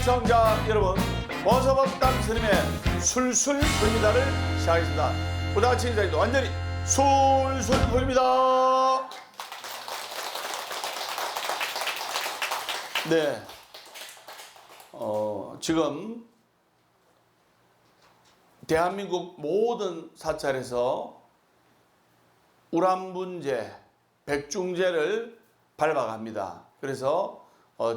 시청자 여러분, 버서법당 스님의 술술 불미다를 시작하겠습니다. 보다 같이 인사해도 완전히 술술 불미다. 네, 지금 대한민국 모든 사찰에서 우란 문제, 백중제를 밟아갑니다. 그래서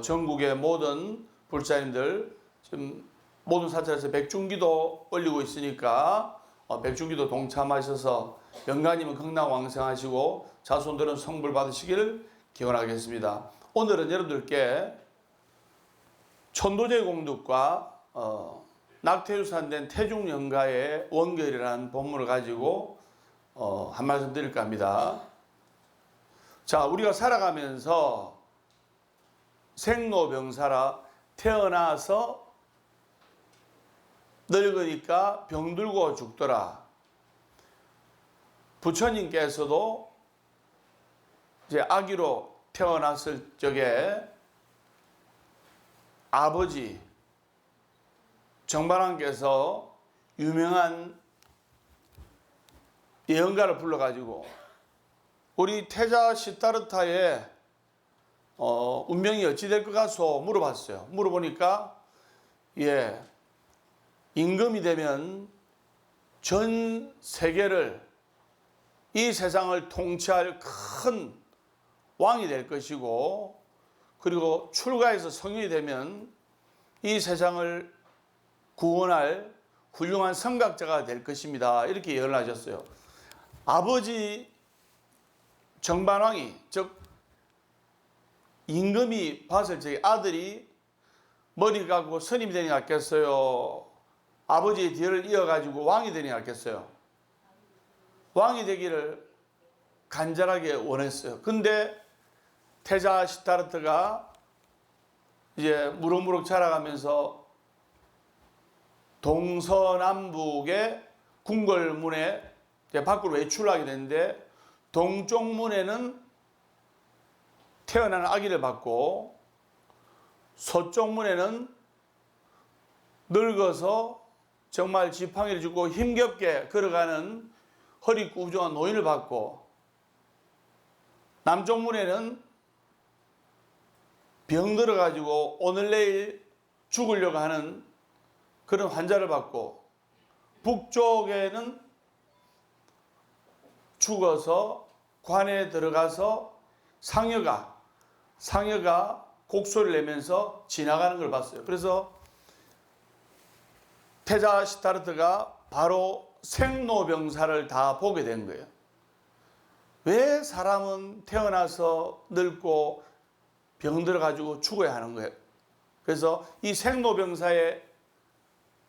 전국의 모든 불자님들 지금 모든 사찰에서 백중기도 올리고 있으니까 백중기도 동참하셔서 영가님은 건강왕성하시고 자손들은 성불 받으시기를 기원하겠습니다. 오늘은 여러분들께 천도제 공덕과 낙태유산된 태중영가의 원결이라는 본문을 가지고 한 말씀 드릴까 합니다. 자, 우리가 살아가면서 생로병사라 태어나서 늙으니까 병들고 죽더라. 부처님께서도 이제 아기로 태어났을 적에 아버지 정반왕께서 유명한 예언가를 불러가지고 우리 태자 시타르타의 운명이 어찌 될 것 같소 물어봤어요. 물어보니까 임금이 되면 전 세계를, 이 세상을 통치할 큰 왕이 될 것이고, 그리고 출가해서 성인이 되면 이 세상을 구원할 훌륭한 선각자가 될 것입니다. 이렇게 예언을 하셨어요. 아버지 정반왕이, 즉 임금이 봤을 적에 아들이 머리 가고 스님이 되니 같겠어요? 아버지의 뒤를 이어가지고 왕이 되니 같겠어요? 왕이 되기를 간절하게 원했어요. 근데 태자 시타르트가 이제 무럭무럭 자라가면서 동서남북의 궁궐문에 밖으로 외출하게 되는데, 동쪽 문에는 태어나는 아기를 받고 서쪽 문에는 늙어서 정말 지팡이를 쥐고 힘겹게 걸어가는 허리 꾸중한 노인을 받고, 남쪽 문에는 병들어 가지고 오늘 내일 죽으려고 하는 그런 환자를 받고, 북쪽에는 죽어서 관에 들어가서 상여가 곡소리를 내면서 지나가는 걸 봤어요. 그래서 태자 시타르트가 바로 생로병사를 다 보게 된 거예요. 왜 사람은 태어나서 늙고 병들어 가지고 죽어야 하는 거예요? 그래서 이 생로병사의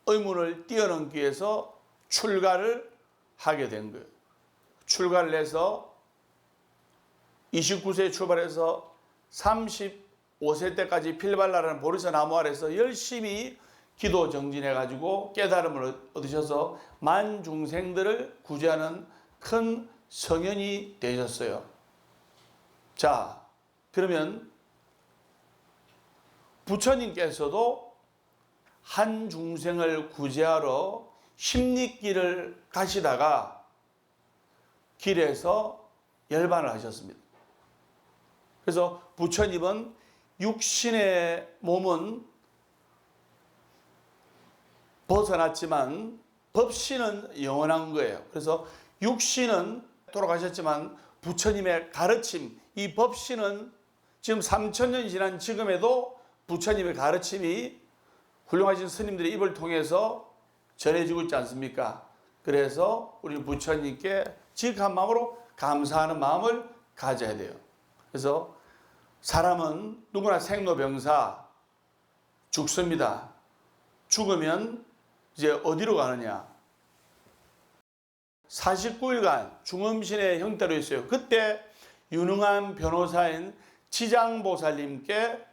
의문을 뛰어넘기 위해서 출가를 하게 된 거예요. 출가를 해서 29세에 출발해서 35세 때까지 필발라라는 보리사 나무 아래서 열심히 기도 정진해 가지고 깨달음을 얻으셔서 만중생들을 구제하는 큰 성현이 되셨어요. 자, 그러면 부처님께서도 한 중생을 구제하러 십리길을 가시다가 길에서 열반을 하셨습니다. 그래서 부처님은 육신의 몸은 벗어났지만 법신은 영원한 거예요. 그래서 육신은 돌아가셨지만 부처님의 가르침, 이 법신은 지금 3000년이 지난 지금에도 부처님의 가르침이 훌륭하신 스님들의 입을 통해서 전해지고 있지 않습니까? 그래서 우리 부처님께 지극한 마음으로 감사하는 마음을 가져야 돼요. 그래서 사람은 누구나 생로병사 죽습니다. 죽으면 이제 어디로 가느냐? 49일간 중음신의 형태로 있어요. 그때 유능한 변호사인 지장보살님께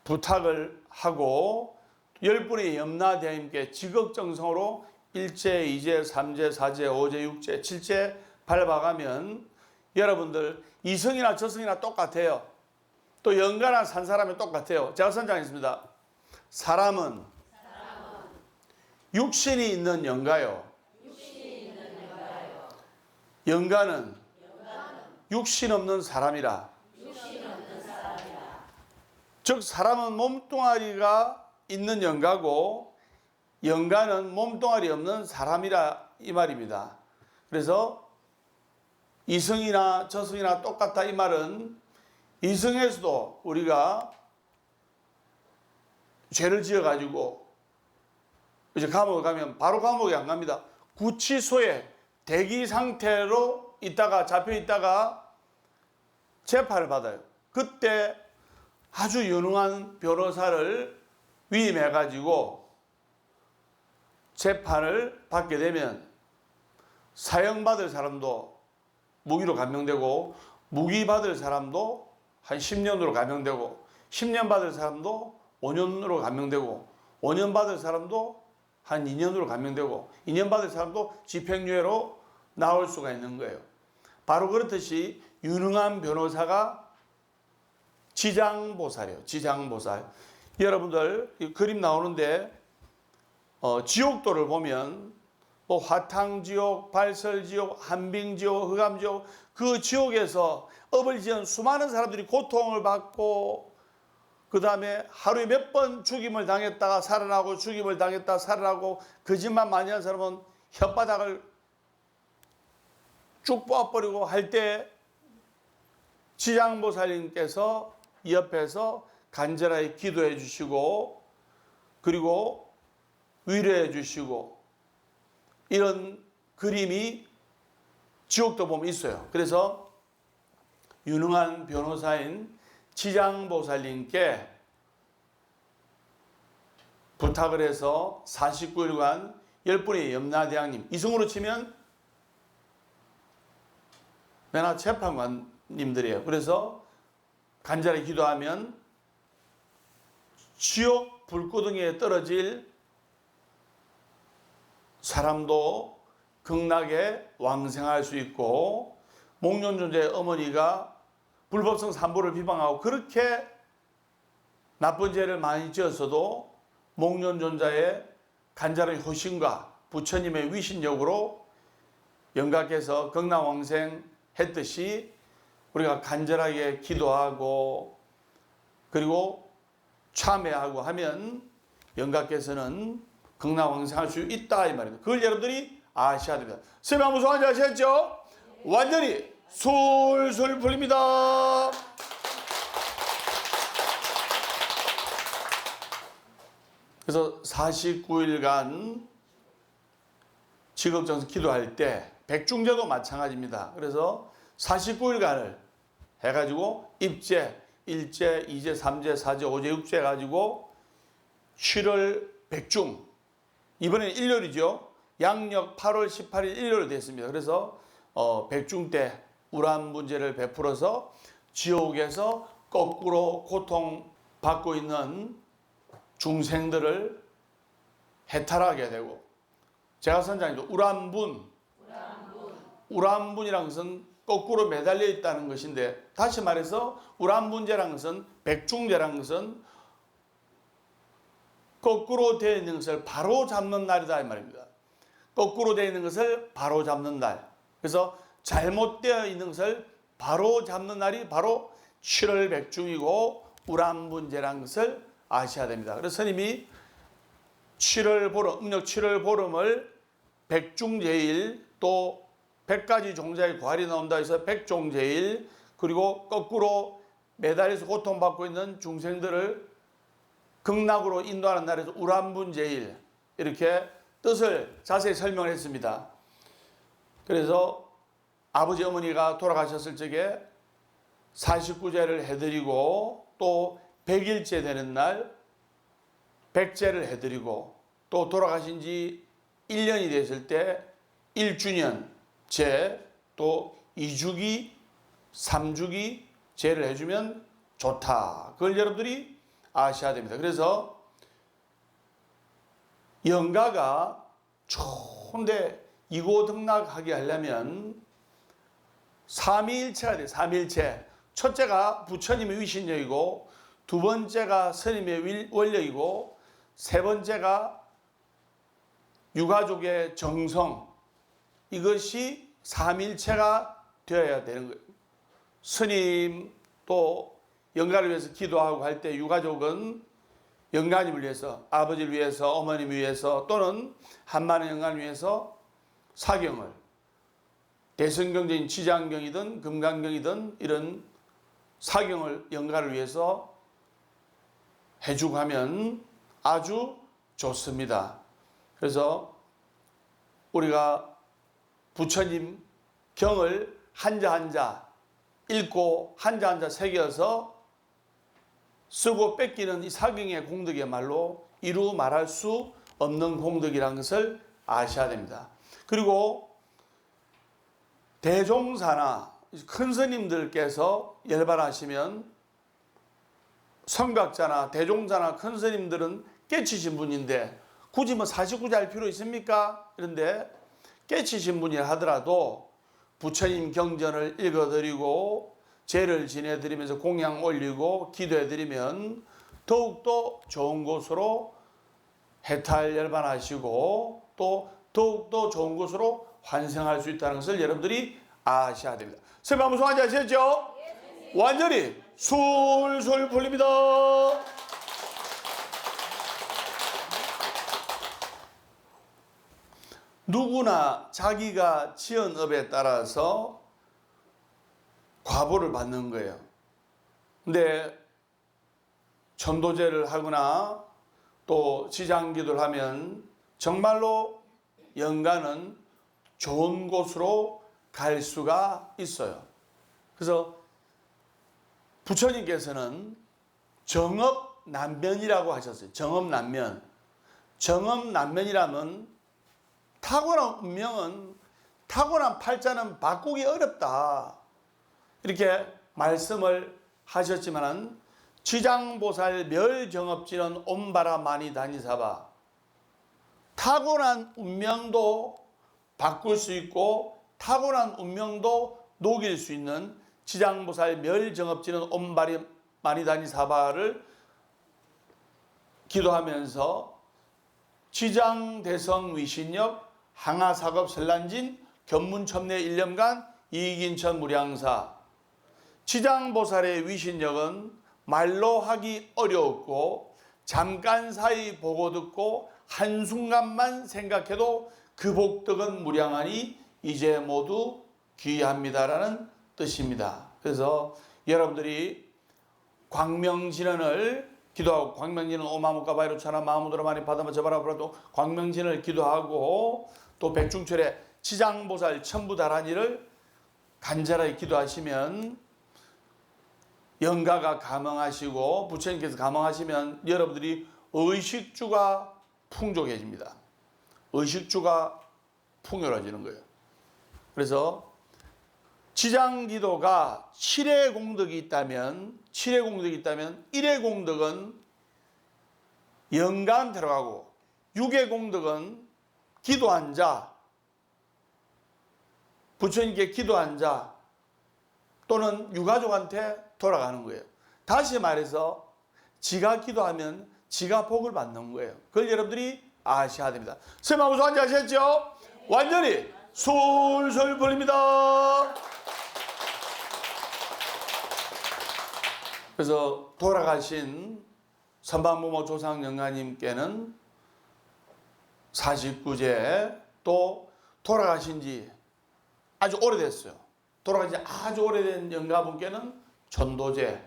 부탁을 하고 10분의 염라대왕님께 지극정성으로 1제, 2제, 3제, 4제, 5제, 6제, 7제 밟아가면 여러분들 이성이나 저성이나 똑같아요. 또 영가나 산 사람이 똑같아요. 제가 선장했습니다. 사람은 육신이 있는 영가요. 영가는 육신 없는 사람이라. 즉 사람은 몸뚱아리가 있는 영가고 영가는 몸뚱아리 없는 사람이라 이 말입니다. 그래서 이승이나 저승이나 똑같다 이 말은 이승에서도 우리가 죄를 지어가지고 이제 감옥에 가면 바로 감옥에 안 갑니다. 구치소에 대기 상태로 있다가 잡혀 있다가 재판을 받아요. 그때 아주 유능한 변호사를 위임해 가지고 재판을 받게 되면 사형받을 사람도 무기로 감형되고 무기 받을 사람도 한 10년으로 감형되고 10년 받을 사람도 5년으로 감형되고 5년 받을 사람도 한 2년으로 감형되고 2년 받을 사람도 집행유예로 나올 수가 있는 거예요. 바로 그렇듯이 유능한 변호사가 지장보살이에요. 지장보살. 여러분들 이 그림 나오는데 지옥도를 보면 뭐 화탕지옥, 발설지옥, 한빙지옥, 흑암지옥 그 지옥에서 업을 지은 수많은 사람들이 고통을 받고 그 다음에 하루에 몇 번 죽임을 당했다가 살아나고 죽임을 당했다가 살아나고 거짓말 많이 한 사람은 혓바닥을 쭉 뽑아버리고 할 때 지장보살님께서 옆에서 간절하게 기도해 주시고 그리고 위로해 주시고 이런 그림이 지옥도 보면 있어요. 그래서 유능한 변호사인 지장보살님께 부탁을 해서 49일간 10분의 염라대왕님, 이승으로 치면 맨나 재판관님들이에요. 그래서 간절히 기도하면 지옥 불구덩이에 떨어질 사람도 극락에 왕생할 수 있고 목련존자의 어머니가 불법성 산보를 비방하고 그렇게 나쁜 죄를 많이 지었어도 목련존자의 간절한 효심과 부처님의 위신력으로 영각해서 극락왕생 했듯이 우리가 간절하게 기도하고 그리고 참회하고 하면 영각께서는 극락왕생할 수 있다 이 말입니다. 그걸 여러분들이 아셔야 됩니다. 설명 무슨 말인지 아시겠죠? 완전히 술술 풀립니다. 그래서 49일간 지극정성 기도할 때 백중제도 마찬가지입니다. 그래서 49일간을 해가지고 입제, 1제, 2제, 3제, 4제, 5제, 6제 해가지고 7월 백중 이번에는 일요일이죠. 양력 8월 18일 일요일 됐습니다. 그래서 백중 때 우란문제를 베풀어서 지옥에서 거꾸로 고통받고 있는 중생들을 해탈하게 되고 제가 선장님도 우란분이라는 것은 거꾸로 매달려 있다는 것인데 다시 말해서 우란분제라는 것은 백중제라는 것은 거꾸로 되어 있는 것을 바로 잡는 날이다 이 말입니다. 거꾸로 되어 있는 것을 바로 잡는 날. 그래서 잘못되어 있는 것을 바로 잡는 날이 바로 7월 백중이고 우란분제라는 것을 아셔야 됩니다. 그래서 스님이 7월 보름, 음력 7월 보름을 백중제일 또 100가지 종자의 과일이 나온다 해서 백종제일 그리고 거꾸로 매달려서 고통받고 있는 중생들을 극락으로 인도하는 날에서 우란분제일 이렇게 뜻을 자세히 설명을 했습니다. 그래서 아버지 어머니가 돌아가셨을 적에 49제를 해드리고 또 100일째 되는 날 100제를 해드리고 또 돌아가신 지 1년이 됐을 때 1주년 제 또 2주기 3주기 제를 해주면 좋다. 그걸 여러분들이 아셔야 됩니다. 그래서 영가가 좋은데 이고등락하게 하려면 삼위일체가 돼요. 삼위일체. 첫째가 부처님의 위신력이고 두 번째가 스님의 원력이고 세 번째가 유가족의 정성, 이것이 삼일체가 되어야 되는 거예요. 스님 또 영가를 위해서 기도하고 할 때 유가족은 영가님을 위해서, 아버지를 위해서, 어머님을 위해서 또는 한만한 영가를 위해서 사경을, 대성경적인 지장경이든 금강경이든 이런 사경을 영가를 위해서 해주고 하면 아주 좋습니다. 그래서 우리가 부처님 경을 한자 한자 읽고 한자 한자 새겨서 쓰고 뺏기는 이 사경의 공덕이야말로 이루 말할 수 없는 공덕이라는 것을 아셔야 됩니다. 그리고 대종사나 큰 스님들께서 열반하시면 성각자나 대종사나 큰 스님들은 깨치신 분인데 굳이 뭐 49자 할 필요 있습니까? 그런데 깨치신 분이라 하더라도 부처님 경전을 읽어드리고 제를 지내드리면서 공양 올리고 기도해드리면 더욱더 좋은 곳으로 해탈 열반하시고 또 더욱더 좋은 곳으로 환생할 수 있다는 것을 여러분들이 아셔야 됩니다. 선생님 한번 손 한번 하셨죠? 완전히 술술 풀립니다. 누구나 자기가 지은 업에 따라서 과보를 받는 거예요. 근데 천도제를 하거나 또 지장기도를 하면 정말로 영가는 좋은 곳으로 갈 수가 있어요. 그래서 부처님께서는 정업난면이라고 하셨어요. 정업난면. 정업난면이라면 타고난 운명은, 타고난 팔자는 바꾸기 어렵다, 이렇게 말씀을 하셨지만 지장보살 멸정업지는 온바라 많이 다니사바, 타고난 운명도 바꿀 수 있고 타고난 운명도 녹일 수 있는 지장보살 멸정업지는 온바리 많이 다니사바를 기도하면서 지장대성 위신역 항하사급 설란진 견문첨내 1년간 이익인천 무량사. 지장보살의 위신력은 말로 하기 어려웠고 잠깐 사이 보고 듣고 한순간만 생각해도 그 복덕은 무량하니 이제 모두 귀합니다라는 뜻입니다. 그래서 여러분들이 광명진언을 기도하고, 광명진은 오마무까바이로 차나 마무드로 많이 받아마 저바라 불어도 광명진을 기도하고 또 백중철의 지장보살 천부다란이를 간절하게 기도하시면 영가가 감흥하시고 부처님께서 감흥하시면 여러분들이 의식주가 풍족해집니다. 의식주가 풍요로워지는 거예요. 그래서 지장기도가 7의 공덕이 있다면 1의 공덕은 영가한테 들어가고 6의 공덕은 기도한 자, 부처님께 기도한 자 또는 유가족한테 돌아가는 거예요. 다시 말해서 지가 기도하면 지가 복을 받는 거예요. 그걸 여러분들이 아셔야 됩니다. 선생님 한번 앉으셨죠? 완전히 술술 불립니다. 그래서 돌아가신 선방부모 조상영가님께는 49제, 또 돌아가신 지 아주 오래됐어요. 돌아가신 지 아주 오래된 영가분께는 천도제,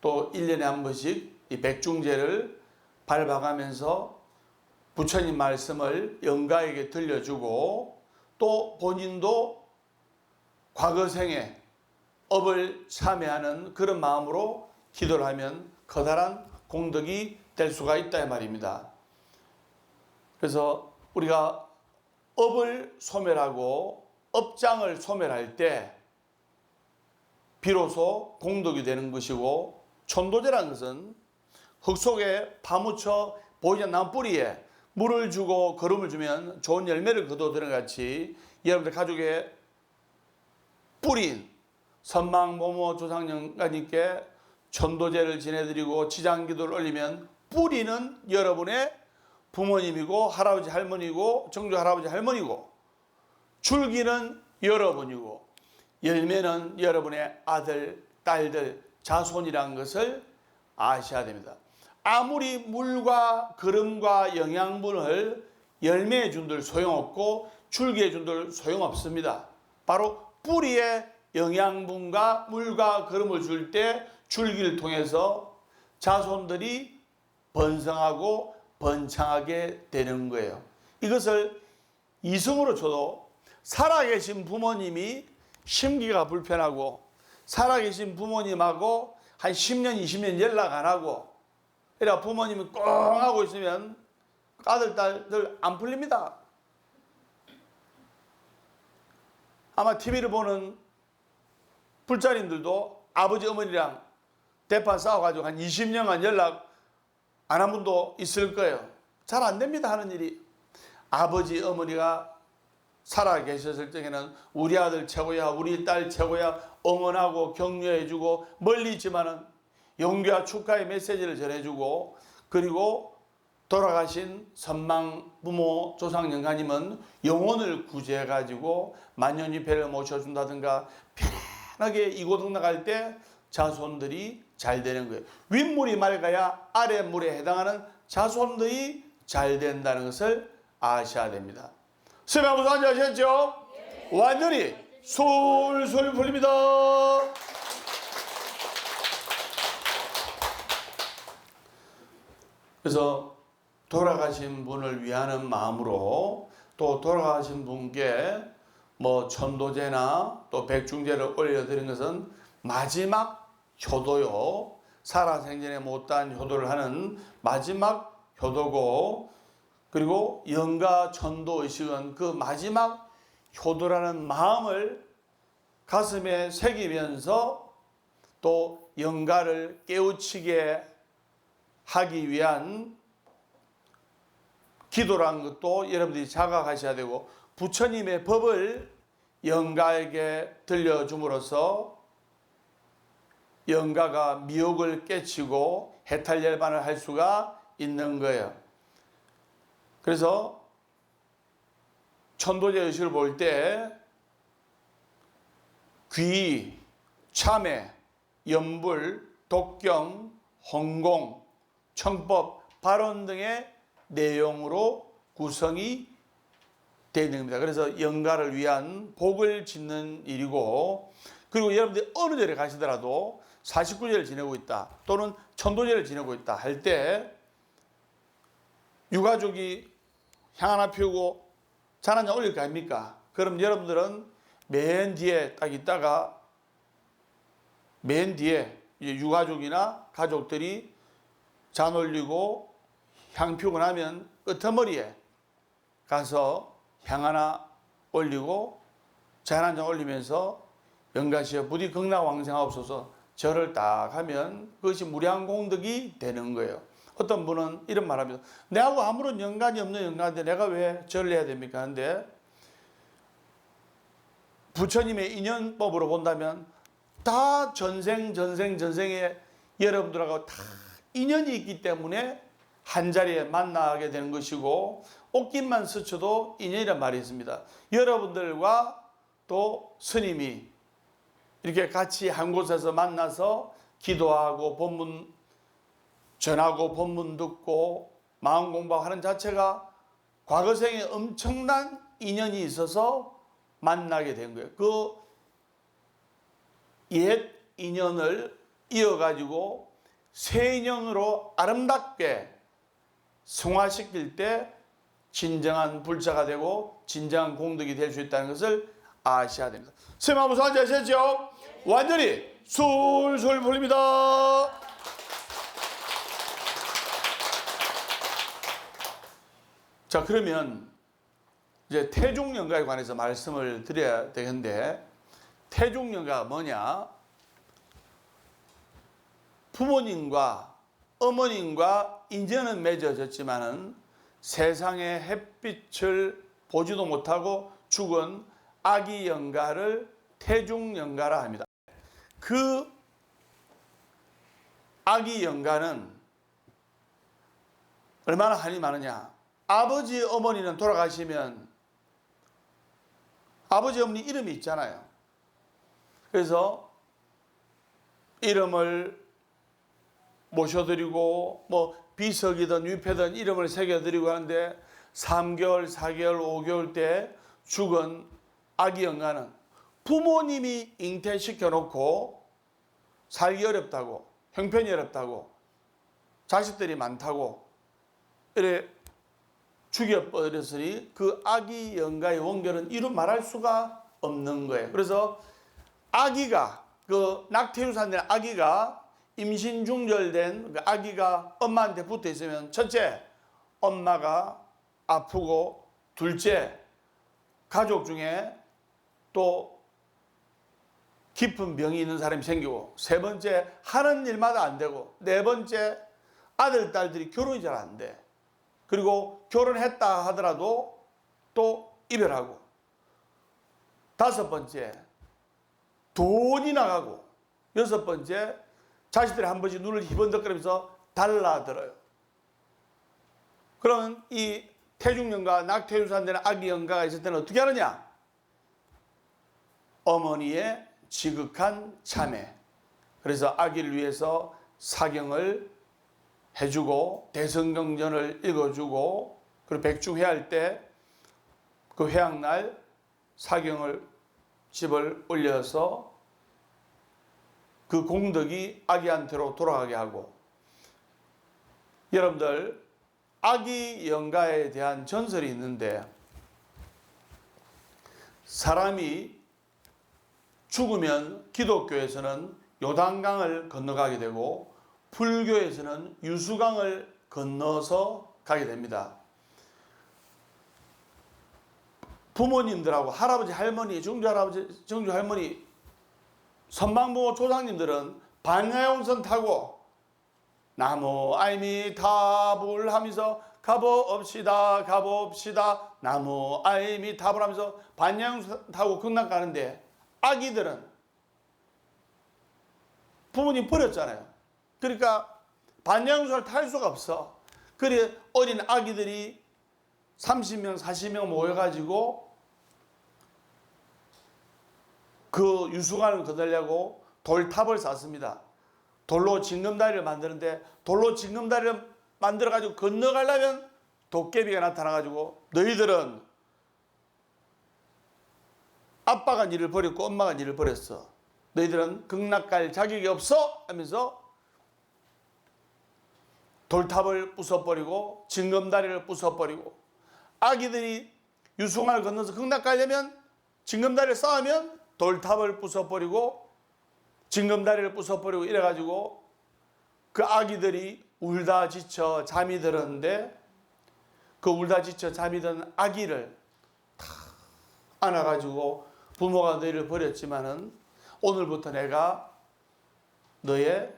또 1년에 한 번씩 이 백중제를 밟아가면서 부처님 말씀을 영가에게 들려주고 또 본인도 과거생에 업을 참여하는 그런 마음으로 기도를 하면 커다란 공덕이 될 수가 있다 이 말입니다. 그래서 우리가 업을 소멸하고 업장을 소멸할 때 비로소 공덕이 되는 것이고, 천도제라는 것은 흙 속에 파묻혀 보이지 않는 나무 뿌리에 물을 주고 거름을 주면 좋은 열매를 거두어들은 같이 여러분들 가족의 뿌린 선망모모 조상영가님께 천도제를 지내드리고 지장기도를 올리면 뿌리는 여러분의 부모님이고 할아버지 할머니고 정조 할아버지 할머니고, 줄기는 여러분이고 열매는 여러분의 아들 딸들 자손이라는 것을 아셔야 됩니다. 아무리 물과 거름과 영양분을 열매에 준들 소용없고 줄기에 준들 소용없습니다. 바로 뿌리에 영양분과 물과 거름을 줄 때 줄기를 통해서 자손들이 번성하고 번창하게 되는 거예요. 이것을 이성으로 쳐도 살아계신 부모님이 심기가 불편하고 살아계신 부모님하고 한 10년 20년 연락 안 하고, 그러니까 부모님이 꽁 하고 있으면 아들 딸들 안 풀립니다. 아마 TV를 보는 불자님들도 아버지 어머니랑 대판 싸워가지고 한 20년간 연락 안 한 분도 있을 거예요. 잘 안 됩니다, 하는 일이. 아버지 어머니가 살아 계셨을 적에는 우리 아들 최고야, 우리 딸 최고야 응원하고 격려해주고, 멀리 있지만은 용기와 축하의 메시지를 전해주고, 그리고 돌아가신 선망 부모 조상 영가님은 영혼을 구제해가지고 만년위패를 모셔준다든가 편안하게 이고등 나갈 때 자손들이 잘 되는 거예요. 윗물이 맑아야 아랫물에 해당하는 자손들이 잘 된다는 것을 아셔야 됩니다. 선생님 한번 앉으셨죠? 네. 완전히 솔솔 풀립니다. 그래서 돌아가신 분을 위하는 마음으로, 또 돌아가신 분께 뭐 천도제나 또 백중제를 올려드린 것은 마지막 효도요. 살아생전에 못한 효도를 하는 마지막 효도고, 그리고 영가 천도 의식은 그 마지막 효도라는 마음을 가슴에 새기면서 또 영가를 깨우치게 하기 위한 기도라는 것도 여러분들이 자각하셔야 되고, 부처님의 법을 영가에게 들려줌으로써 영가가 미혹을 깨치고 해탈열반을 할 수가 있는 거예요. 그래서 천도제 의식을 볼 때 귀, 참회, 염불, 독경, 헌공, 청법, 발언 등의 내용으로 구성이 되어 있는 겁니다. 그래서 영가를 위한 복을 짓는 일이고, 그리고 여러분들이 어느 절에 가시더라도 49제를 지내고 있다 또는 천도제를 지내고 있다 할 때 유가족이 향 하나 피우고 잔 한 잔 올릴 거 아닙니까? 그럼 여러분들은 맨 뒤에 딱 있다가 맨 뒤에 유가족이나 가족들이 잔 올리고 향 피우고 나면 끄트머리에 가서 향 하나 올리고 잔 한 잔 올리면서 영가시여 부디 극락왕생하옵소서 절을 딱 하면 그것이 무량공덕이 되는 거예요. 어떤 분은 이런 말합니다. 내하고 아무런 연관이 없는 영가인데 내가 왜 절을 해야 됩니까? 근데 부처님의 인연법으로 본다면 다 전생에 여러분들하고 다 인연이 있기 때문에 한 자리에 만나게 되는 것이고, 옷깃만 스쳐도 인연이란 말이 있습니다. 여러분들과 또 스님이 이렇게 같이 한 곳에서 만나서 기도하고 법문 전하고 법문 듣고 마음 공부하는 자체가 과거생에 엄청난 인연이 있어서 만나게 된 거예요. 그 옛 인연을 이어가지고 새 인연으로 아름답게 승화시킬 때 진정한 불자가 되고 진정한 공덕이 될 수 있다는 것을 아셔야 됩니다. 선생님 한번 앉으셨죠? 완전히 솔솔 풀립니다. 자, 그러면 이제 태중영가에 관해서 말씀을 드려야 되겠는데, 태중영가가 뭐냐? 부모님과 어머님과 인연은 맺어졌지만은 세상의 햇빛을 보지도 못하고 죽은 아기 영가를 태중영가라 합니다. 그 아기 영가는 얼마나 한이 많으냐. 아버지 어머니는 돌아가시면 아버지 어머니 이름이 있잖아요. 그래서 이름을 모셔드리고 뭐 비석이든 위패든 이름을 새겨드리고 하는데 3개월, 4개월, 5개월 때 죽은 아기 영가는 부모님이 잉태시켜 놓고 살기 어렵다고, 형편이 어렵다고, 자식들이 많다고 이래 죽여버렸으니 그 아기 영가의 원결은 이루 말할 수가 없는 거예요. 그래서 아기가, 그 낙태유산된 아기가 임신 중절된 그 아기가 엄마한테 붙어 있으면 첫째, 엄마가 아프고, 둘째, 가족 중에 또 깊은 병이 있는 사람이 생기고, 세 번째, 하는 일마다 안 되고, 네 번째, 아들, 딸들이 결혼이 잘 안 돼. 그리고 결혼했다 하더라도 또 이별하고, 다섯 번째, 돈이 나가고, 여섯 번째, 자식들이 한 번씩 눈을 희번덕거리면서 달라들어요. 그러면 이 태중영가, 낙태유산되는 아기 영가가 있을 때는 어떻게 하느냐? 어머니의 지극한 참회. 그래서 아기를 위해서 사경을 해주고 대성경전을 읽어주고, 그리고 백중회할 때 그 회항날 사경을 집을 올려서 그 공덕이 아기한테로 돌아가게 하고, 여러분들 아기 영가에 대한 전설이 있는데, 사람이 죽으면 기독교에서는 요단강을 건너가게 되고 불교에서는 유수강을 건너서 가게 됩니다. 부모님들하고 할아버지, 할머니, 증조할아버지, 증조할머니, 선망부모 조상님들은 반야용선 타고 나무 아이미타불 하면서 가봅시다 가봅시다 나무 아이미타불 하면서 반야용선 타고 극락 가는데, 아기들은 부모님 버렸잖아요. 그러니까 반야용선을 탈 수가 없어. 그래 어린 아기들이 30명 40명 모여가지고 그 유수관을 거들려고 돌탑을 쌓습니다. 돌로 징검다리를 만드는데, 돌로 징검다리를 만들어가지고 건너가려면 도깨비가 나타나가지고 너희들은 아빠가 니를 버렸고 엄마가 니를 버렸어. 너희들은 극락갈 자격이 없어 하면서 돌탑을 부숴버리고 징검다리를 부숴버리고, 아기들이 유수관을 건너서 극락 가려면 징검다리를 쌓으면 돌탑을 부숴버리고 징검다리를 부숴버리고 이래가지고 그 아기들이 울다 지쳐 잠이 들었는데, 그 울다 지쳐 잠이 든 아기를 탁 안아가지고 부모가 너희를 버렸지만은 오늘부터 내가 너의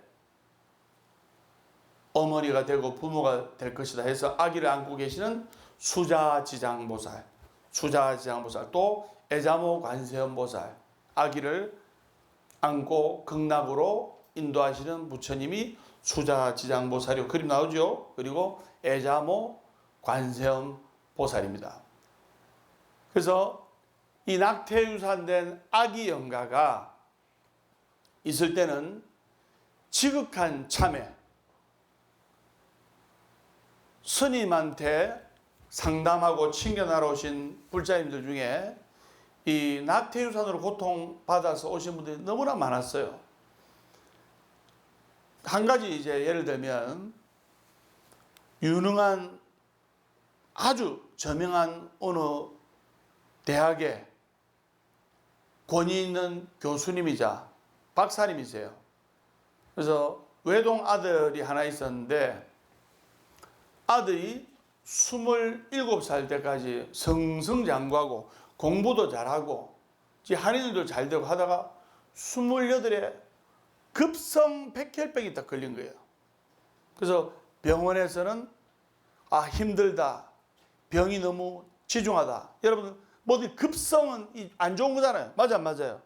어머니가 되고 부모가 될 것이다 해서 아기를 안고 계시는 수자지장보살, 수자지장보살, 또 애자모 관세음보살, 아기를 안고 극락으로 인도하시는 부처님이 수자지장보살이고, 그림 나오죠. 그리고 애자모 관세음보살입니다. 그래서 이 낙태유산된 아기 영가가 있을 때는 지극한 참회, 스님한테 상담하고 친견하러 오신 불자님들 중에 이 낙태유산으로 고통받아서 오신 분들이 너무나 많았어요. 한 가지 이제 예를 들면, 유능한 아주 저명한 어느 대학의 권위 있는 교수님이자 박사님이세요. 그래서 외동 아들이 하나 있었는데, 아들이 27살 때까지 승승장구하고 공부도 잘하고 한의도 잘 되고 하다가 28에 급성 백혈병이 딱 걸린 거예요. 그래서 병원에서는 힘들다, 병이 너무 치중하다. 여러분 뭐든 급성은 안 좋은 거잖아요. 맞아 안 맞아요?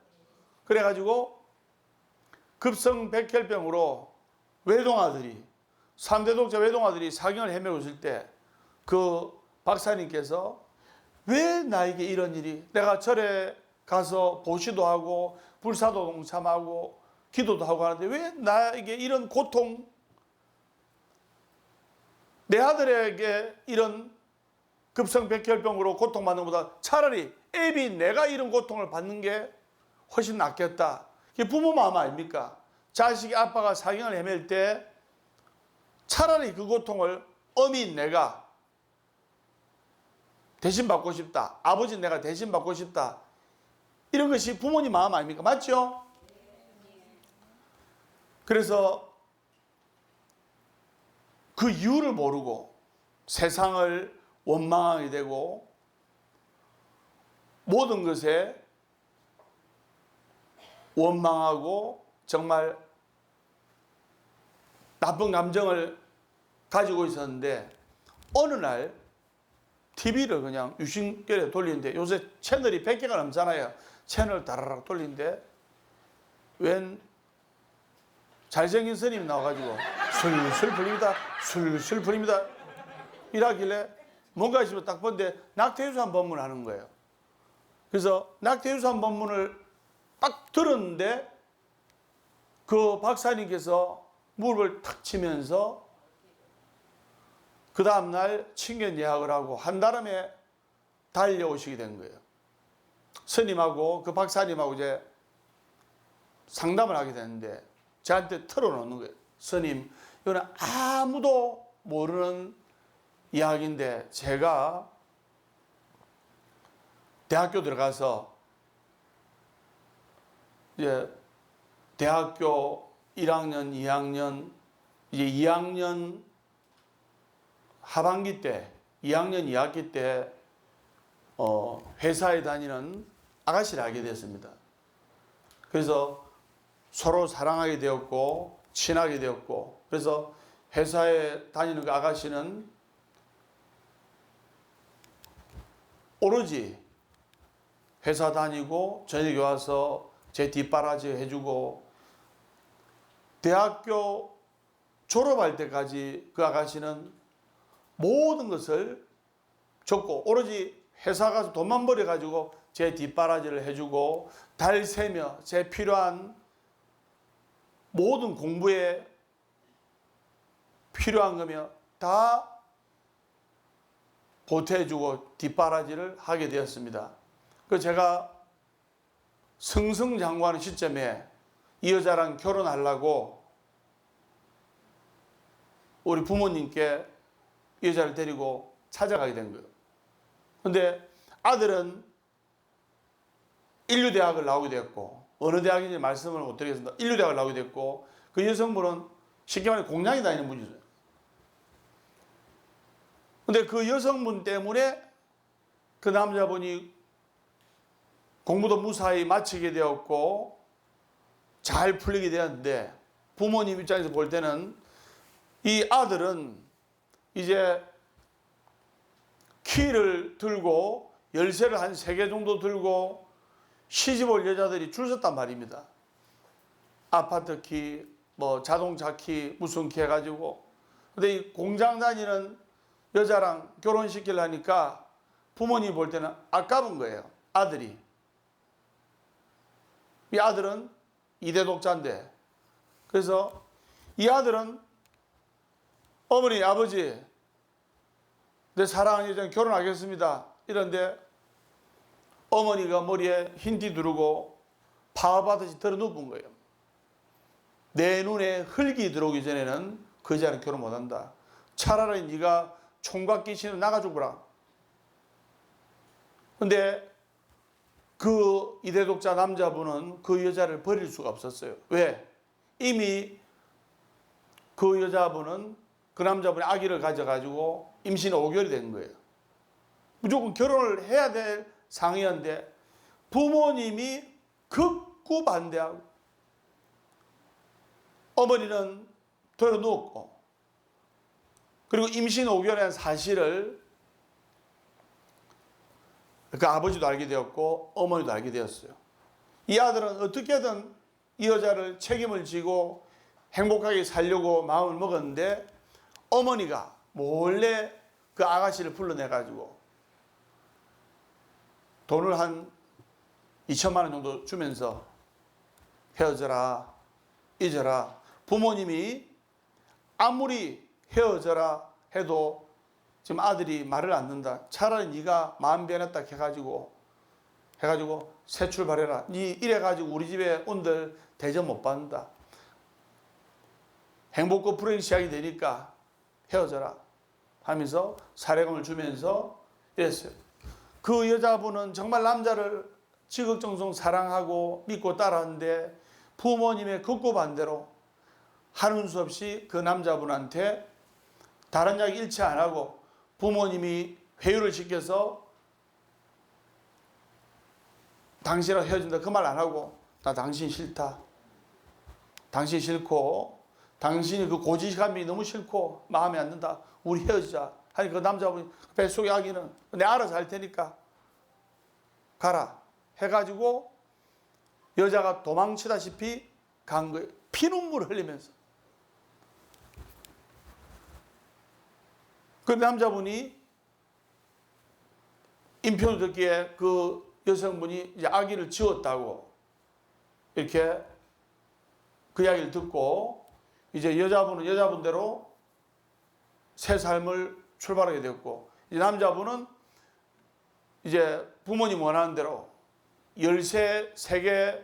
그래가지고 급성 백혈병으로 외동아들이 3대 독자 외동아들이 사경을 헤매고 있을 때 그 박사님께서 왜 나에게 이런 일이, 내가 절에 가서 보시도 하고 불사도 동참하고 기도도 하고 하는데 왜 나에게 이런 고통, 내 아들에게 이런 급성백혈병으로 고통받는 것보다 차라리 애비 내가 이런 고통을 받는 게 훨씬 낫겠다. 이게 부모 마음 아닙니까? 자식이 아빠가 사경을 헤맬 때 차라리 그 고통을 어미인 내가 대신 받고 싶다. 아버지는 내가 대신 받고 싶다. 이런 것이 부모님 마음 아닙니까? 맞죠? 그래서 그 이유를 모르고 세상을 원망하게 되고 모든 것에 원망하고 정말 나쁜 감정을 가지고 있었는데 어느 날 TV를 그냥 유심결에 돌리는데 요새 채널이 100개가 넘잖아요. 채널 다라락 돌리는데 웬 잘생긴 스님이 나와가지고 술술 불립니다. 술술 불립니다. 이라길래 뭔가 싶어 딱 보는데 낙태유산 법문을 하는 거예요. 그래서 낙태유산 법문을 딱 들었는데 그 박사님께서 무릎을 탁 치면서 그 다음날 친견 예약을 하고 한달음에 달려오시게 된 거예요. 스님하고 그 박사님하고 이제 상담을 하게 됐는데 저한테 털어놓는 거예요. 스님, 이거는 아무도 모르는 이야기인데 제가 대학교 들어가서 이제 대학교 1학년, 2학년, 이제 2학년 하반기 때, 2학년 2학기 때 회사에 다니는 아가씨를 알게 됐습니다. 그래서 서로 사랑하게 되었고 친하게 되었고, 그래서 회사에 다니는 그 아가씨는 오로지 회사 다니고 저녁에 와서 제 뒷바라지 해주고, 대학교 졸업할 때까지 그 아가씨는 모든 것을 줬고 오로지 회사 가서 돈만 벌여가지고 제 뒷바라지를 해주고 달 새며 제 필요한 모든 공부에 필요한 거며 다 보태주고 뒷바라지를 하게 되었습니다. 그 제가 승승장구하는 시점에 이 여자랑 결혼하려고 우리 부모님께 이 여자를 데리고 찾아가게 된 거예요. 근데 아들은 인류대학을 나오게 됐고, 어느 대학인지 말씀을 못 드리겠습니다. 인류대학을 나오게 됐고, 그 여성분은 쉽게 말해 공장에 다니는 분이죠. 근데 그 여성분 때문에 그 남자분이 공부도 무사히 마치게 되었고 잘 풀리게 되었는데, 부모님 입장에서 볼 때는 이 아들은 이제 키를 들고 열쇠를 한 3개 정도 들고 시집 올 여자들이 줄 섰단 말입니다. 아파트 키, 뭐 자동차 키, 무슨 키 해가지고. 근데 이 공장 다니는 여자랑 결혼시키려니까 부모님이 볼 때는 아까운 거예요. 아들이. 이 아들은 2대 독자인데. 그래서 이 아들은 어머니, 아버지, 내 사랑하는 여자랑 결혼하겠습니다. 이런데 어머니가 머리에 흰 티 두르고 파업하듯이 들어 눕은 거예요. 내 눈에 흙이 들어오기 전에는 그 여자랑 결혼 못한다. 차라리 네가 총각 귀신으로 나가 죽어라. 근데 그 이대독자 남자분은 그 여자를 버릴 수가 없었어요. 왜? 이미 그 여자분은, 그 남자분이 아기를 가져가지고 임신 5개월이 된 거예요. 무조건 결혼을 해야 될 상황이었는데 부모님이 극구 반대하고 어머니는 들어 누웠고, 그리고 임신 5개월에 한 사실을 그 아버지도 알게 되었고 어머니도 알게 되었어요. 이 아들은 어떻게든 이 여자를 책임을 지고 행복하게 살려고 마음을 먹었는데 어머니가 몰래 그 아가씨를 불러내가지고 돈을 한 2천만 원 정도 주면서 헤어져라, 잊어라. 부모님이 아무리 헤어져라 해도 지금 아들이 말을 안 듣는다. 차라리 네가 마음 변했다 해가지고 새 출발해라. 네 이래가지고 우리 집에 온들 대접 못 받는다. 행복과 불행이 시작이 되니까 헤어져라 하면서 사례금을 주면서 이랬어요. 그 여자분은 정말 남자를 지극정성 사랑하고 믿고 따랐는데 부모님의 극구 반대로 하는 수 없이 그 남자분한테 다른 이야기 일치 안 하고 부모님이 회유를 시켜서 당신하고 헤어진다 그 말 안 하고 나 당신 싫다. 당신 싫고 당신이 그 고지감이 너무 싫고 마음에 안 든다. 우리 헤어지자. 하니 그 남자분이 뱃속에 아기는 내 알아서 할 테니까 가라 해가지고 여자가 도망치다시피 간 거예요. 피눈물을 흘리면서. 그 남자분이 인편을 듣기에 그 여성분이 이제 아기를 지웠다고 이렇게 그 이야기를 듣고 이제 여자분은 여자분대로 새 삶을 출발하게 됐고 이제 남자분은 이제 부모님 원하는 대로 열쇠 3개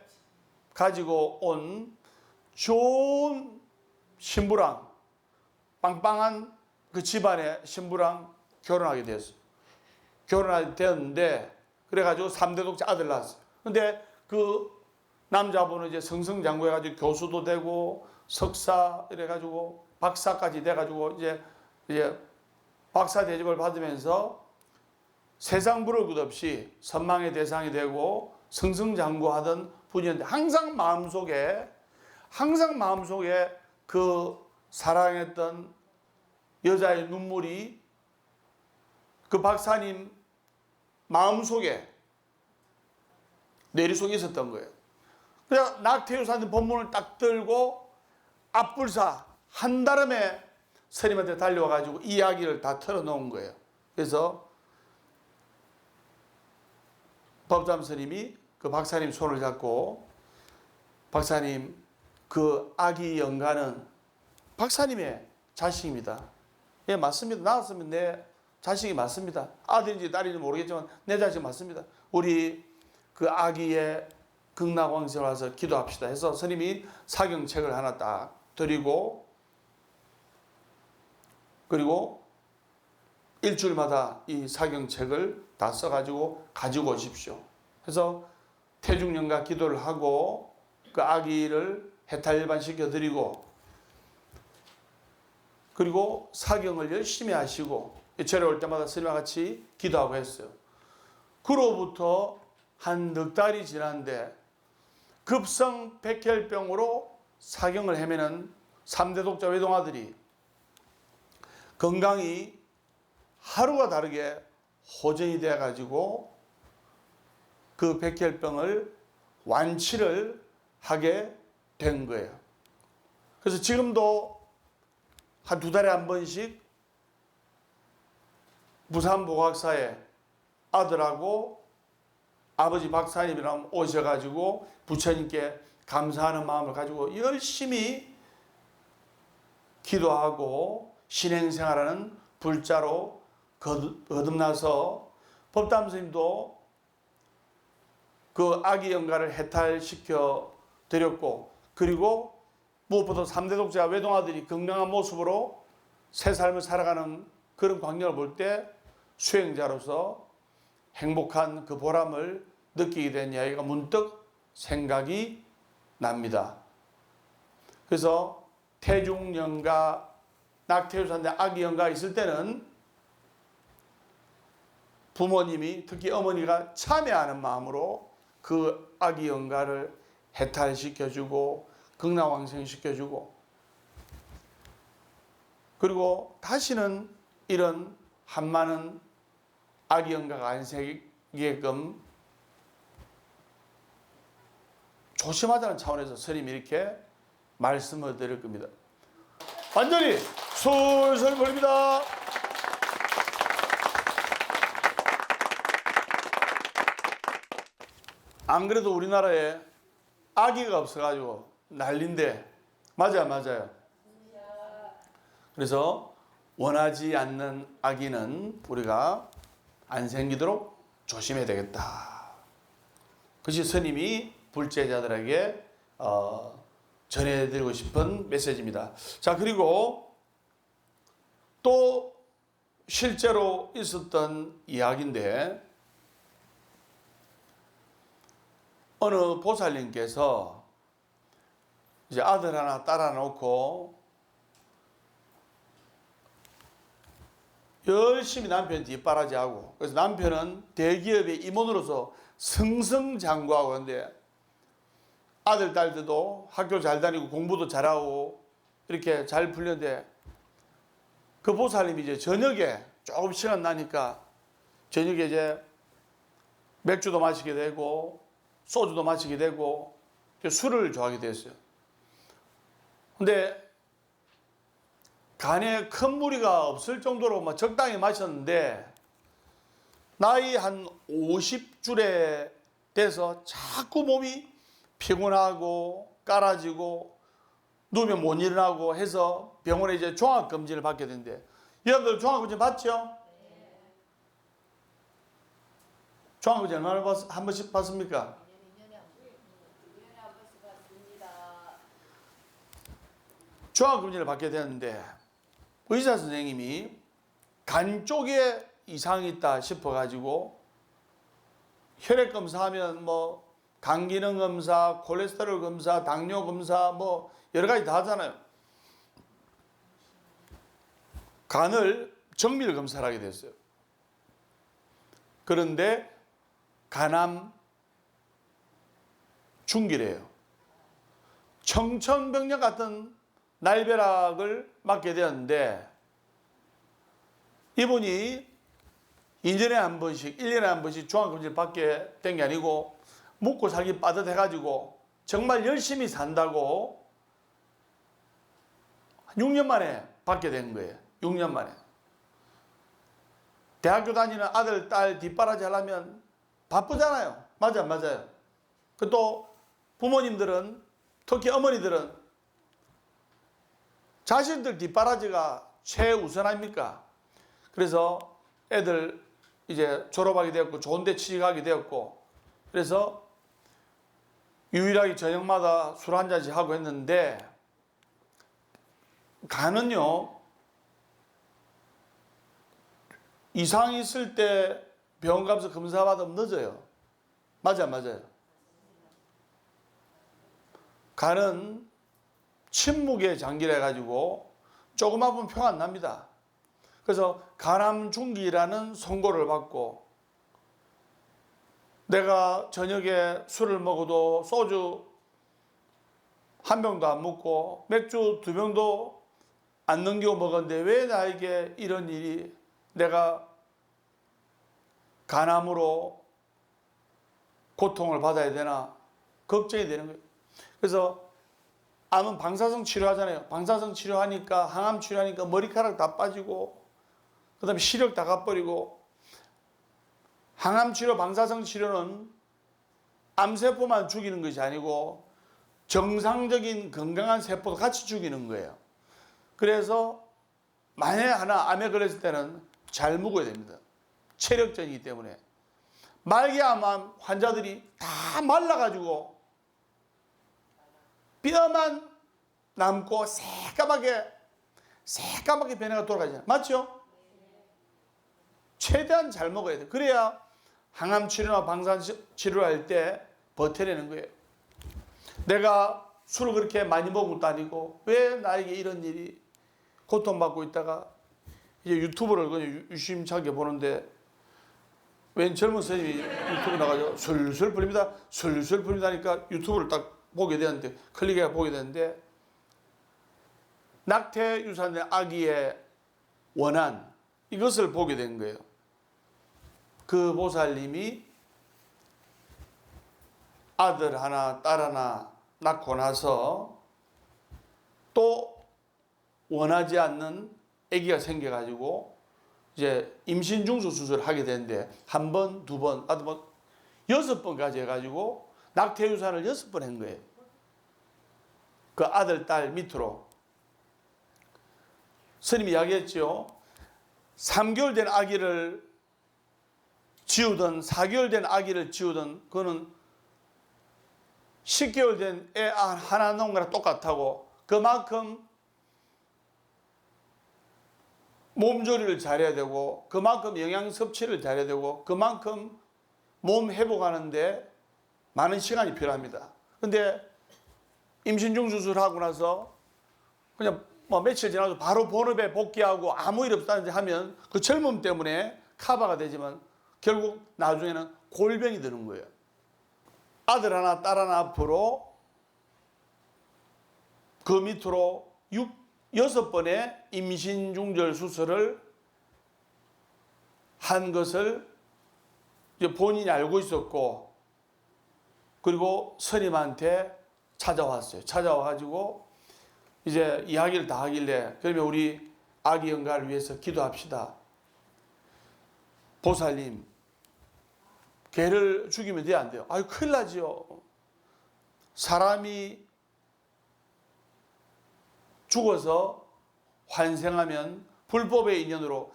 가지고 온 좋은 신부랑 빵빵한 그 집안의 신부랑 결혼하게 됐어요. 결혼하게 되었는데 그래가지고 3대 독자 아들 낳았어요. 근데 그 남자분은 이제 승승장구해가지고 교수도 되고 석사 이래가지고 박사까지 돼가지고 이제 박사 대접을 받으면서 세상 부를 것 없이 선망의 대상이 되고 승승장구하던 분이었는데 항상 마음속에 그 사랑했던 여자의 눈물이 그 박사님 마음속에 뇌리 속에 있었던 거예요. 그래서 낙태유사님 본문을 딱 들고 앞불사 한달음에 스님한테 달려와가지고 이야기를 다 털어놓은 거예요. 그래서 법담 스님이 그 박사님 손을 잡고 박사님 그 아기 영가는 박사님의 자식입니다. 예, 맞습니다. 낳았으면 내 자식이 맞습니다. 아들인지 딸인지 모르겠지만 내 자식 맞습니다. 우리 그 아기의 극락왕생을 와서 기도합시다 해서 스님이 사경책을 하나 딱 드리고 그리고 일주일마다 이 사경책을 다 써가지고 가지고 오십시오. 그래서 태중영가 기도를 하고 그 아기를 해탈일반시켜 드리고 그리고 사경을 열심히 하시고 절에 올 때마다 스님과 같이 기도하고 했어요. 그로부터 한 넉 달이 지났는데 급성 백혈병으로 사경을 헤매는 3대 독자 외동아들이 건강이 하루가 다르게 호전이 돼가지고 그 백혈병을 완치를 하게 된 거예요. 그래서 지금도 한 2달에 한 번씩 부산보각사에 아들하고 아버지 박사님이랑 오셔가지고 부처님께 감사하는 마음을 가지고 열심히 기도하고 신행생활하는 불자로 거듭나서 법담 스님도 그 아기 영가를 해탈시켜 드렸고 그리고 무엇보다 3대 독자 외동아들이 건강한 모습으로 새 삶을 살아가는 그런 광경을 볼 때 수행자로서 행복한 그 보람을 느끼게 된 이야기가 문득 생각이 납니다. 그래서 태중영가, 낙태유사인데 아기 영가 있을 때는 부모님이 특히 어머니가 참여하는 마음으로 그 아기 영가를 해탈시켜주고 극락왕생시켜주고 그리고 다시는 이런 한많은 아기 영가가 안 생기게끔 조심하자는 차원에서 스님이 이렇게 말씀을 드릴 겁니다. 완전히 술술 불립니다. 안 그래도 우리나라에 아기가 없어가지고 난린데, 맞아요. 그래서 원하지 않는 아기는 우리가 안 생기도록 조심해야 되겠다. 그것이 스님이 불제자들에게 전해드리고 싶은 메시지입니다. 자, 그리고 또 실제로 있었던 이야기인데, 어느 보살님께서 이제 아들 하나 딸 하나 놓고 열심히 남편 뒷바라지하고, 그래서 남편은 대기업의 임원으로서 승승장구하고 하는데 아들 딸들도 학교 잘 다니고 공부도 잘하고 이렇게 잘 풀렸는데, 그 보살님이 이제 저녁에 조금 시간 나니까 저녁에 이제 맥주도 마시게 되고 소주도 마시게 되고 술을 좋아하게 됐어요. 근데 간에 큰 무리가 없을 정도로 막 적당히 마셨는데, 나이 한 50줄에 돼서 자꾸 몸이 피곤하고 깔아지고 누우면 못 일어나고 해서 병원에 이제 종합검진을 받게 된대. 여러분들 종합검진 받죠? 종합검진 얼마나 한 번씩 받습니까? 종합검진을 받게 되는데 의사 선생님이 간 쪽에 이상이 있다 싶어가지고 혈액 검사하면 뭐 간 기능 검사, 콜레스테롤 검사, 당뇨 검사 뭐 여러 가지 다 하잖아요. 간을 정밀 검사를 하게 됐어요. 그런데 간암 중기래요. 청천벽력 같은 날벼락을 맞게 되었는데, 이분이 2년에 한 번씩, 1년에 한 번씩 종합검진을 받게 된 게 아니고 먹고 살기 빠듯해가지고 정말 열심히 산다고 6년 만에 받게 된 거예요. 6년 만에. 대학교 다니는 아들, 딸 뒷바라지 하려면 바쁘잖아요. 맞아요. 또 부모님들은, 특히 어머니들은 자신들 뒷바라지가 최우선 아닙니까? 그래서 애들 이제 졸업하게 되었고 좋은 데 취직하게 되었고, 그래서 유일하게 저녁마다 술 한 잔씩 하고 했는데, 간은요 이상이 있을 때 병원 가서 검사 받으면 늦어요. 맞아요. 간은 침묵의 장기라 해가지고 조금 아프면 표 안 납니다. 그래서 간암 중기라는 선고를 받고, 내가 저녁에 술을 먹어도 소주 한 병도 안 먹고 맥주 2병도 안 넘기고 먹었는데 왜 나에게 이런 일이, 내가 간암으로 고통을 받아야 되나 걱정이 되는 거예요. 그래서 암은 방사성 치료하잖아요. 방사성 치료하니까, 항암 치료하니까 머리카락 다 빠지고 그 다음에 시력 다 가버리고. 항암 치료, 방사성 치료는 암세포만 죽이는 것이 아니고 정상적인 건강한 세포도 같이 죽이는 거예요. 그래서 만약에 하나 암에 걸렸을 때는 잘 먹어야 됩니다. 체력적이기 때문에. 말기암 환자들이 다 말라가지고 뼈만 남고 새까맣게 변해가 돌아가잖아요. 맞죠? 최대한 잘 먹어야 돼요. 그래야 항암 치료나 방사선 치료를 할 때 버텨내는 거예요. 내가 술을 그렇게 많이 먹은 것도 아니고 왜 나에게 이런 일이, 고통받고 있다가 이제 유튜브를 그냥 유심차게 보는데, 웬 젊은 선생님이 유튜브 나가서 술술 풀립니다 하니까 유튜브를 딱 보게 되는데, 클릭해 보게 되는데, 낙태 유산의 아기의 원한, 이것을 보게 된 거예요. 그 보살님이 아들 하나 딸 하나 낳고 나서 또 원하지 않는 아기가 생겨가지고 이제 임신 중수 수술을 하게 되는데 한 번, 두 번, 뭐 6번까지 해가지고 낙태 유산을 6번 한 거예요. 그 아들, 딸 밑으로. 스님이 이야기했죠. 3개월 된 아기를 지우든 4개월 된 아기를 지우든 그거는 10개월 된 애 하나 낳은 거랑 똑같다고, 그만큼 몸조리를 잘해야 되고 그만큼 영양 섭취를 잘해야 되고 그만큼 몸 회복하는데 많은 시간이 필요합니다. 근데 임신 중수술하고 나서 그냥 뭐 며칠 지나서 바로 본업에 복귀하고 아무 일 없다는지 하면 그 젊음 때문에 커버가 되지만 결국 나중에는 골병이 드는 거예요. 아들 하나 딸 하나 앞으로 그 밑으로 6번의 임신 중절 수술을 한 것을 이제 본인이 알고 있었고, 그리고 스님한테 찾아왔어요. 찾아와가지고 이제 이야기를 다 하길래, 그러면 우리 아기 영가를 위해서 기도합시다. 보살님, 개를 죽이면 돼야 안 돼요? 아유, 큰일 나지요. 사람이 죽어서 환생하면 불법의 인연으로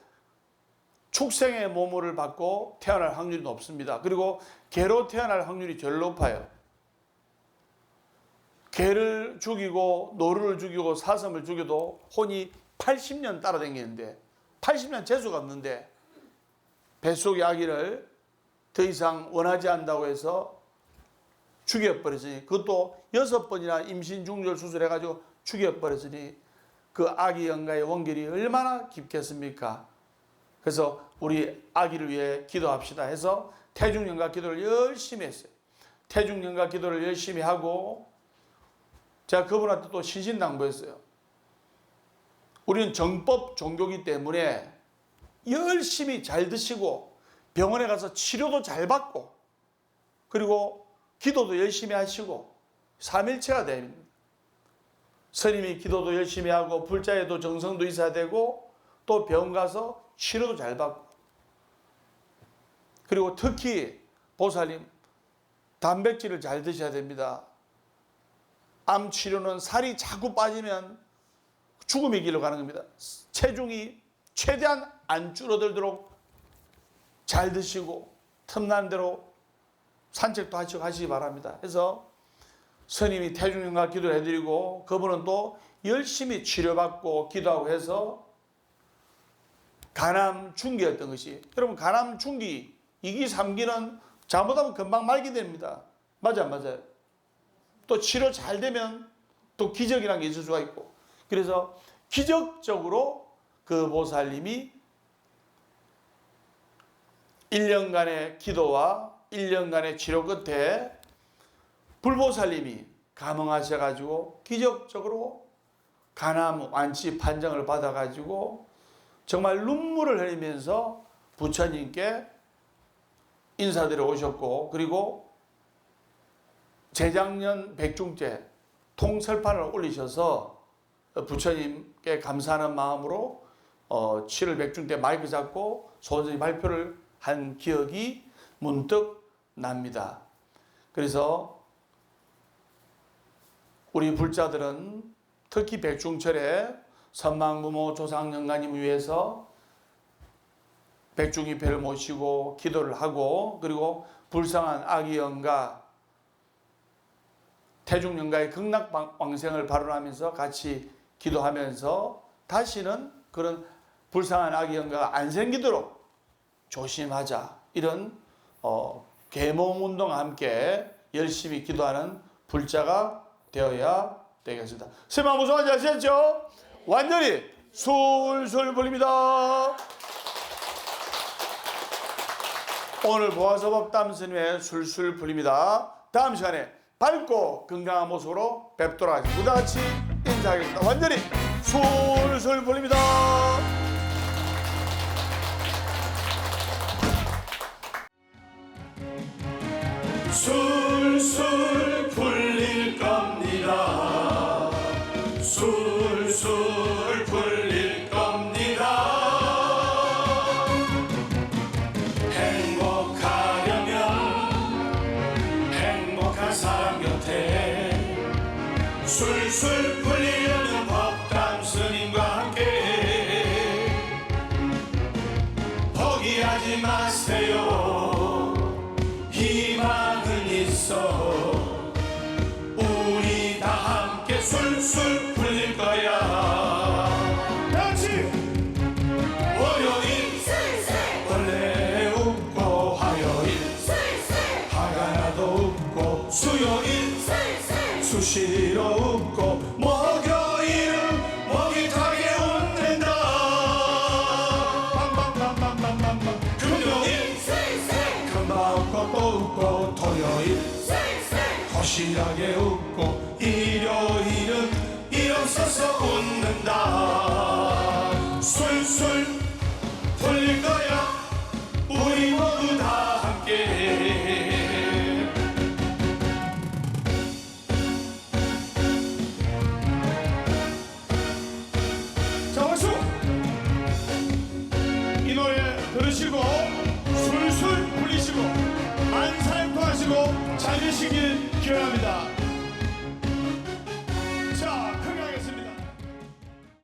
축생의 몸을 받고 태어날 확률이 높습니다. 그리고 개로 태어날 확률이 제일 높아요. 개를 죽이고 노루를 죽이고 사슴을 죽여도 혼이 80년 따라다니는데 80년 재수가 없는데 뱃속의 아기를 더 이상 원하지 않는다고 해서 죽여버렸으니, 그것도 6번이나 임신 중절 수술해가지고 죽여버렸으니 그 아기 영가의 원결이 얼마나 깊겠습니까? 그래서 우리 아기를 위해 기도합시다 해서 태중영가 기도를 열심히 했어요. 태중영가 기도를 열심히 하고 제가 그분한테 또 신신당부했어요. 우리는 정법 종교이기 때문에 열심히 잘 드시고 병원에 가서 치료도 잘 받고 그리고 기도도 열심히 하시고 삼일체가 됩니다. 스님이 기도도 열심히 하고 불자에도 정성도 있어야 되고 또 병원 가서 치료도 잘 받고, 그리고 특히 보살님 단백질을 잘 드셔야 됩니다. 암 치료는 살이 자꾸 빠지면 죽음의 길로 가는 겁니다. 체중이 최대한 안 줄어들도록 잘 드시고 틈나는 대로 산책도 하시기 바랍니다. 그래서 스님이 태중영가 기도를 해드리고 그분은 또 열심히 치료받고 기도하고 해서 간암 중기였던 것이, 여러분 간암 중기 2기 3기는 잘못하면 금방 말게 됩니다. 맞아요. 또 치료 잘 되면 또 기적이라는 게 있을 수가 있고, 그래서 기적적으로 그 보살님이 1년간의 기도와 1년간의 치료 끝에 불보살님이 감흥하셔가지고 기적적으로 간암 완치 판정을 받아가지고 정말 눈물을 흘리면서 부처님께 인사드려 오셨고, 그리고 재작년 백중째 통설판을 올리셔서 부처님께 감사하는 마음으로 7월 백중 때 마이크 잡고 소원성의 발표를 한 기억이 문득 납니다. 그래서 우리 불자들은 특히 백중철에 선망부모 조상영가님을 위해서 백중이패를 모시고 기도를 하고, 그리고 불쌍한 아기 영가 태중영가의 극락왕생을 발언하면서 같이 기도하면서 다시는 그런 불쌍한 아기 영가가 안 생기도록 조심하자, 이런 계몽운동과 함께 열심히 기도하는 불자가 되어야 되겠습니다. 스님 무슨 말인지 아시겠죠? 완전히 술술 불립니다. 오늘 보아서법 스님의 술술 불립니다. 다음 시간에 밝고 건강한 모습으로 뵙도록 하겠습니다. 우리 같이 인사하겠습니다. 완전히 술술 불립니다. 술술 불릴 겁니다. 술술 술술 풀리려는 법담 스님과 함께 포기하지 마세요. 희망은 있어. 우리 다 함께 술술 풀릴 거야. 같이 월요일 원래 웃고 화요일 화가 나도 웃고 수요일 수시로 웃고 목요일은 목이 타게 웃는다. 빵빵빵빵빵빵빵 금요일 금방 웃고 또 웃고 토요일 도시락에 웃고 일요일은 일어서서 웃는다. 술술 풀릴 거야. 우리 모두 다 함께. 자, 박수! 이 노래 들으시고 술술 풀리시고 만사행통하시고 잘 되시길 기원합니다.